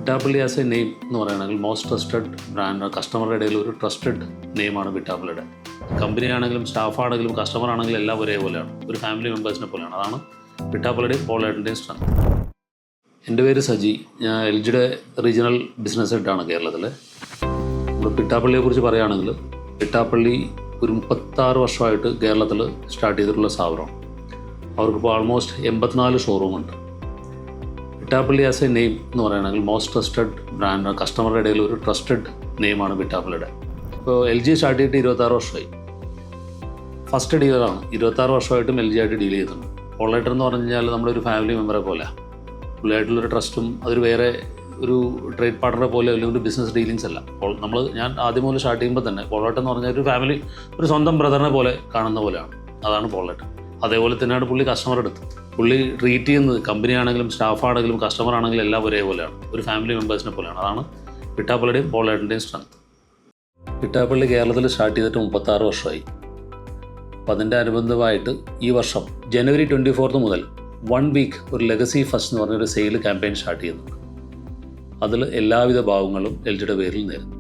Pittappilly as A name എന്ന് പറയുകയാണെങ്കിൽ most trusted brand, കസ്റ്റമറുടെ ഇടയിൽ ഒരു ട്രസ്റ്റഡ് നെയിമാണ് പിട്ടാപ്പള്ളിയുടെ. കമ്പനി ആണെങ്കിലും സ്റ്റാഫാണെങ്കിലും കസ്റ്റമർ ആണെങ്കിലും എല്ലാം ഒരേപോലെയാണ്, ഒരു ഫാമിലി മെമ്പേഴ്സിനെ പോലെയാണ്. അതാണ് പിട്ടാപ്പള്ളിയുടെയും പോളേട്ടൻ്റെയും സ്ട്രെങ്ത്. എൻ്റെ പേര് സജി, ഞാൻ LGയുടെ റീജിയണൽ ബിസിനസ് ഹെഡാണ് കേരളത്തിൽ. നമ്മൾ പിട്ടാപ്പള്ളിയെക്കുറിച്ച് പറയുകയാണെങ്കിൽ പിട്ടാപ്പള്ളി ഒരു 36 വർഷമായിട്ട് കേരളത്തിൽ സ്റ്റാർട്ട് ചെയ്തിട്ടുള്ള സ്ഥാപനമാണ്. അവർക്കിപ്പോൾ almost 84 ഷോറൂമുണ്ട്. Pittappilly as A name എന്ന് പറയുകയാണെങ്കിൽ മോസ്റ്റ് ട്രസ്റ്റഡ് ബ്രാൻഡ്, കസ്റ്റമറുടെ ഇടയിൽ ഒരു ട്രസ്റ്റഡ് നെയിമാണ് പിട്ടാപ്പള്ളിയുടെ. ഇപ്പോൾ LG സ്റ്റാർട്ട് ചെയ്തിട്ട് 26 വർഷമായി. ഫസ്റ്റ് ഡീലറാണ്. 26 വർഷമായിട്ടും LG ആയിട്ട് ഡീൽ ചെയ്യുന്നുണ്ട്. പോളേട്ടർ എന്ന് പറഞ്ഞു കഴിഞ്ഞാൽ നമ്മളൊരു ഫാമിലി മെമ്പറെ പോലെ, പുള്ളിയായിട്ടുള്ളൊരു ട്രസ്റ്റും അതൊരു വേറെ ഒരു ട്രേഡ് പാർട്ണറെ പോലെ അല്ലെങ്കിൽ ഒരു ബിസിനസ് ഡീലിങ്സ് അല്ല. ഞാൻ ആദ്യം മുതൽ സ്റ്റാർട്ട് ചെയ്യുമ്പോൾ തന്നെ പോളേട്ടർ എന്ന് പറഞ്ഞാൽ ഒരു ഫാമിലി, ഒരു സ്വന്തം ബ്രദറിനെ പോലെ കാണുന്ന പോലെയാണ്. അതാണ് പോളേട്ടർ. അതേപോലെ തന്നെയാണ് പുള്ളി കസ്റ്റമർ എടുത്ത് പുള്ളി ട്രീറ്റ് ചെയ്യുന്നത്. കമ്പനി ആണെങ്കിലും സ്റ്റാഫാണെങ്കിലും കസ്റ്റമർ ആണെങ്കിലും എല്ലാം ഒരേപോലെയാണ്, ഒരു ഫാമിലി മെമ്പേഴ്സിനെ പോലെയാണ്. അതാണ് പിട്ടാപ്പള്ളിയുടെയും പോളേട്ടൻ്റെയും സ്ട്രെങ്ത്. പിട്ടാപ്പള്ളി കേരളത്തിൽ സ്റ്റാർട്ട് ചെയ്തിട്ട് 36 വർഷമായി. അപ്പം അതിൻ്റെ അനുബന്ധമായിട്ട് ഈ വർഷം ജനുവരി 24 മുതൽ 1 വീക്ക് ഒരു ലെഗസി ഫസ്റ്റ് എന്ന് പറഞ്ഞൊരു സെയിൽ ക്യാമ്പയിൻ സ്റ്റാർട്ട് ചെയ്യുന്നുണ്ട്. അതിൽ എല്ലാവിധ ഭാഗങ്ങളും LGയുടെ പേരിൽ നേരുന്നു.